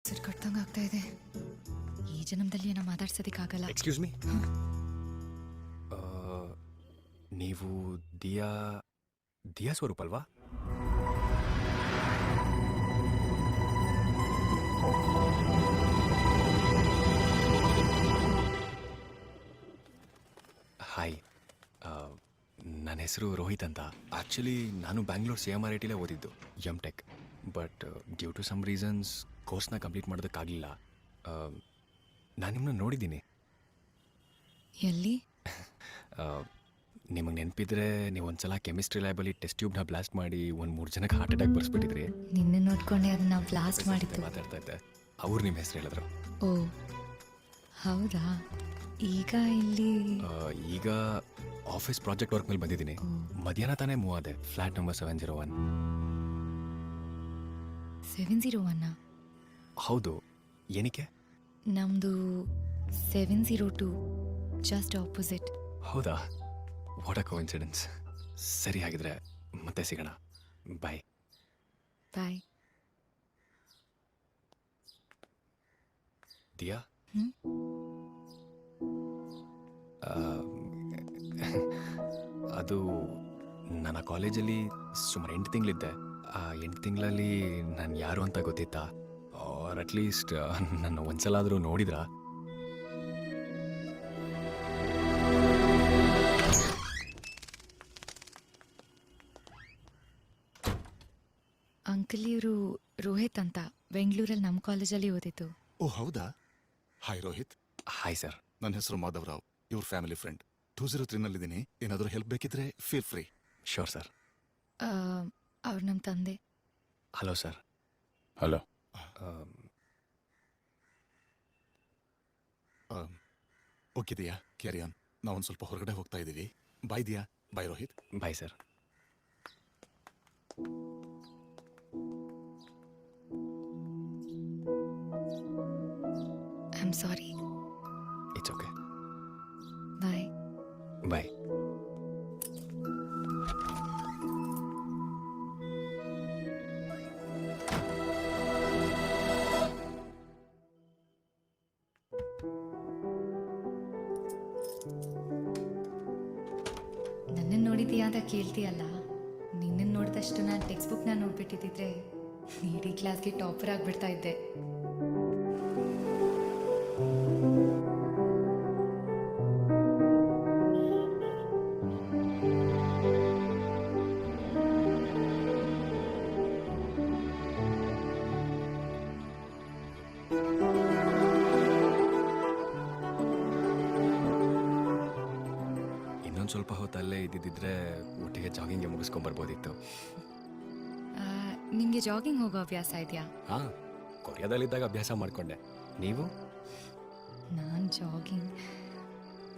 Sir ಕಟ್ದಂಗೆ ಆಗ್ತಾ ಇದೆ. ಈ ಜನ್ಮದಲ್ಲಿ ಏನೋ ಮಾತಾಡ್ಸೋದಕ್ಕಾಗಲ್ಲ. ಎಕ್ಸ್ಕ್ಯೂಸ್ ಮೀ, ನೀವು ದಿಯಾ ದಿಯಾ ಸ್ವರೂಪ್ ಅಲ್ವಾ? ಹಾಯ್, ನನ್ನ ಹೆಸರು ರೋಹಿತ್ ಅಂತ. ಆ್ಯಕ್ಚುಲಿ ನಾನು ಬ್ಯಾಂಗ್ಳೂರ್ CMRITಲೇ ಓದಿದ್ದು MTech. But due to some reasons ಕೋರ್ಸ್ನ ಕಂಪ್ಲೀಟ್ ಮಾಡೋದಕ್ಕಾಗಲಿಲ್ಲ. ನಾನು ನಿಮ್ಮನ್ನ ನೋಡಿದ್ದೀನಿ. ಎಲ್ಲಿ? ನಿಮಗೆ ನೆನಪಿದ್ರೆ ನೀವು ಒಂದ್ಸಲ ಕೆಮಿಸ್ಟ್ರಿ ಲ್ಯಾಬಲ್ಲಿ ಟೆಸ್ಟ್ ಟ್ಯೂಬ್ನ ಬ್ಲಾಸ್ಟ್ ಮಾಡಿ ಒಂದು 3 ಜನಕ್ಕೆ ಹಾರ್ಟ್ ಅಟ್ಯಾಕ್ ಬರ್ಸ್ಬಿಟ್ಟಿದ್ರಿ. ನಿನ್ನೆ ನೋಡ್ಕೊಂಡೆ ಅದನ್ನ ಬ್ಲಾಸ್ಟ್ ಮಾಡಿದ್ದು. ಮಾತಾಡ್ತಾ ಇದ್ದೆ, ಅವ್ರು ನಿಮ್ಮ ಹೆಸರು ಹೇಳಿದ್ರು. ಓ ಹೌದಾ? ಈಗ ಇಲ್ಲಿ ಈಗ ಆಫೀಸ್ ಪ್ರಾಜೆಕ್ಟ್ ವರ್ಕ್ ಮೇಲೆ ಬಂದಿದ್ದೀನಿ. ಮಧ್ಯಾಹ್ನ ತಾನೇ ಮೂವ್ ಆದೆ. Flat number 701. 701? ಹೌದು, ಏನಕ್ಕೆ? ನಮ್ಮದು 702, ಜಸ್ಟ್ ಆಪೋಸಿಟ್. ಹೌದಾ? What a coincidence. ಸರಿ, ಹಾಗಿದ್ರೆ ಮತ್ತೆ ಸಿಗೋಣ. ಬಾಯ್. ಬಾಯ್. ದಿಯಾ, ಅದು ನನ್ನ ಕಾಲೇಜಲ್ಲಿ ಸುಮಾರು 8 ತಿಂಗಳಿದ್ದೆ. ಆ 8 ತಿಂಗಳಲ್ಲಿ ನಾನು ಯಾರು ಅಂತ ಗೊತ್ತಿತ್ತಾ? ಆರ್ ಅಟ್ಲೀಸ್ಟ್ ನನ್ನ ಒಂದ್ಸಲ ಆದರೂ ನೋಡಿದ್ರಾ? ಅಂಕಲ್ ಇವರು ರೋಹಿತ್ ಅಂತ, ಬೆಂಗಳೂರಲ್ಲಿ ನಮ್ಮ ಕಾಲೇಜಲ್ಲಿ ಓದಿದ್ದು. ಓ ಹೌದಾ? ಹಾಯ್ ರೋಹಿತ್. Hi sir. ನನ್ನ ಹೆಸರು ಮಾಧವರಾವ್, ಇವ್ರ ಫ್ಯಾಮಿಲಿ ಫ್ರೆಂಡ್. 203ನಲ್ಲಿದ್ದೀನಿ. ಏನಾದರೂ ಹೆಲ್ಪ್ ಬೇಕಿದ್ರೆ ಫೀಲ್ ಫ್ರೀ. Sure sir. ಅವ್ರು ನಮ್ಮ ತಂದೆ. Hello sir. Hello. Okay Diya, carry on. ನಾವೊಂದು ಸ್ವಲ್ಪ ಹೊರಗಡೆ ಹೋಗ್ತಾ ಇದ್ದೀವಿ. Bye Diya. Bye Rohit. Bye sir. I am sorry. It's okay. Bye. Bye. ನನ್ನನ್ನು ನೋಡಿದೀಯಾ ಅಂತ ಕೇಳ್ತೀಯಲ್ಲ, ನಿನ್ನನ್ನು ನೋಡಿದಷ್ಟು ನಾನು ಟೆಕ್ಸ್ಟ್ ಬುಕ್ನ ನೋಡ್ಬಿಟ್ಟಿದ್ದಿದ್ರೆ ಇಡೀ ಕ್ಲಾಸ್ಗೆ ಟಾಪರ್ ಆಗಿಬಿಡ್ತಾ ಇದ್ದೆ. ಇನ್ನೊಂದು ಸ್ವಲ್ಪ ಹೊತ್ತಲ್ಲೇ ಇದ್ದಿದ್ದರೆ ಒಟ್ಟಿಗೆ ಜಾಗಿಂಗ್ಗೆ ಮುಗಿಸ್ಕೊಂಬರ್ಬೋದಿತ್ತು. ನಿಮಗೆ ಜಾಗಿಂಗ್ ಹೋಗೋ ಅಭ್ಯಾಸ ಇದೆಯಾ? ಹಾಂ, ಕೊರಿಯಾದಲ್ಲಿದ್ದಾಗ ಅಭ್ಯಾಸ ಮಾಡಿಕೊಂಡೆ. ನೀವು?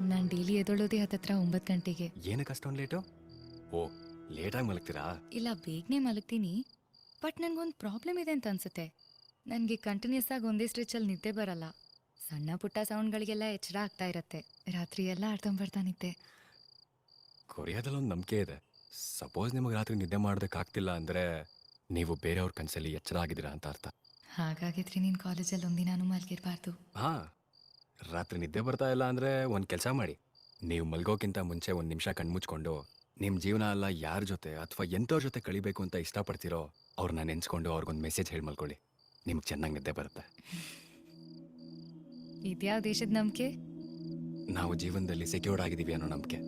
ನಾನು ಡೈಲಿ ಎದ್ದೊಳೋದೇ ಹತ್ತತ್ರ 9 ಗಂಟೆಗೆ. ಏನಕ್ಕೆ ಅಷ್ಟೊಂದು ಲೇಟು? ಓ, ಲೇಟಾಗಿ ಮಲಗ್ತೀರಾ? ಇಲ್ಲ, ಬೇಗನೆ ಮಲಗ್ತೀನಿ. ಬಟ್ ನನಗೊಂದು ಪ್ರಾಬ್ಲಮ್ ಇದೆ ಅಂತ ಅನ್ಸುತ್ತೆ. ನನಗೆ ಕಂಟಿನ್ಯೂಸ್ ಆಗಿ ಒಂದೇ ಸ್ಟ್ರೆಚಲ್ಲಿ ನಿದ್ದೆ ಬರಲ್ಲ. ಸಣ್ಣ ಪುಟ್ಟ ಸೌಂಡ್ಗಳಿಗೆಲ್ಲ ಎಚ್ಚರ ಆಗ್ತಾ ಇರತ್ತೆ. ರಾತ್ರಿ ಎಲ್ಲ ಅರ್ಧಂಬರ್ಧ ನಿದ್ದೆ. ಕೊರಿಯಾದಲ್ಲಿ ಒಂದು ನಂಬಿಕೆ ಇದೆ. ಸಪೋಸ್ ನಿಮಗೆ ರಾತ್ರಿ ನಿದ್ದೆ ಮಾಡೋದಕ್ಕಾಗ್ತಿಲ್ಲ ಅಂದರೆ ನೀವು ಬೇರೆಯವ್ರ ಕನಸಲ್ಲಿ ಎಚ್ಚರ ಆಗಿದ್ದೀರಾ ಅಂತ ಅರ್ಥ. ಹಾಗಾಗಿದ್ರೆ ನೀನು ಕಾಲೇಜಲ್ಲಿ ಒಂದಿನಾನು ಮಲಗಿರಬಾರ್ದು. ಹಾಂ, ರಾತ್ರಿ ನಿದ್ದೆ ಬರ್ತಾ ಇಲ್ಲ ಅಂದರೆ ಒಂದು ಕೆಲಸ ಮಾಡಿ. ನೀವು ಮಲ್ಗೋಕ್ಕಿಂತ ಮುಂಚೆ 1 ನಿಮಿಷ ಕಣ್ಮುಚ್ಕೊಂಡು ನಿಮ್ಮ ಜೀವನ ಎಲ್ಲ ಯಾರ ಜೊತೆ ಅಥವಾ ಎಂಥವ್ರ ಜೊತೆ ಕಳಿಬೇಕು ಅಂತ ಇಷ್ಟಪಡ್ತೀರೋ ಅವ್ರನ್ನ ನೆನೆಸ್ಕೊಂಡು ಅವ್ರಿಗೊಂದು ಮೆಸೇಜ್ ಹೇಳಿ ಮಲ್ಕೊಳ್ಳಿ. ನಿಮ್ಗೆ ಚೆನ್ನಾಗಿ ನಿದ್ದೆ ಬರುತ್ತೆ. ಇದ್ಯಾವ ದೇಶದ ನಂಬಿಕೆ? ನಾವು ಜೀವನದಲ್ಲಿ ಸೆಕ್ಯೂರ್ಡ್ ಆಗಿದ್ದೀವಿ ಅನ್ನೋ ನಂಬಿಕೆ.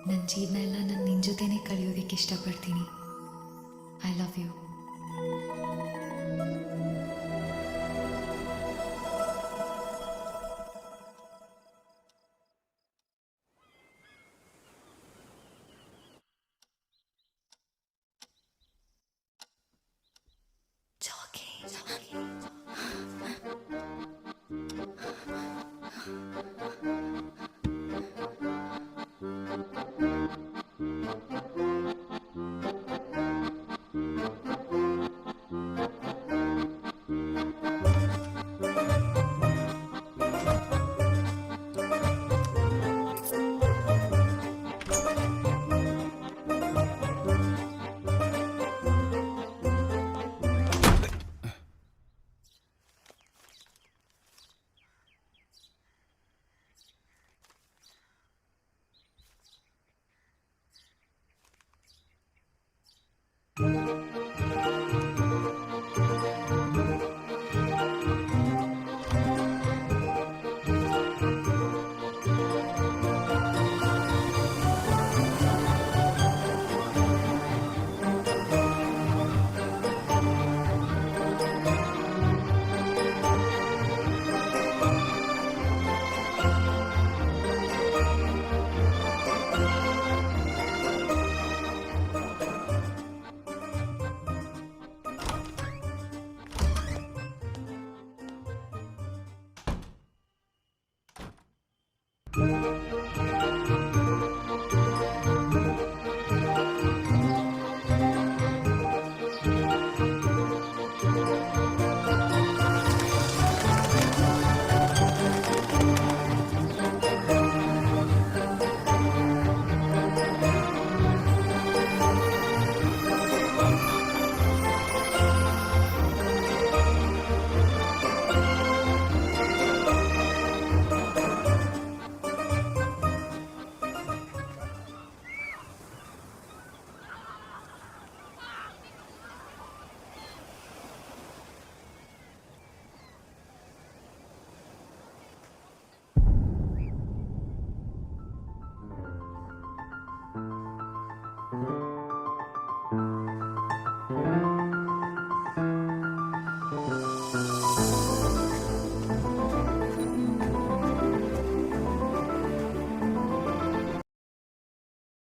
ನನ್ನ ಜೀವನ ಎಲ್ಲ ನಾನು ನಿನ್ನ ಜೊತೆನೇ ಕಳೆಯೋದಕ್ಕೆ ಇಷ್ಟಪಡ್ತೀನಿ.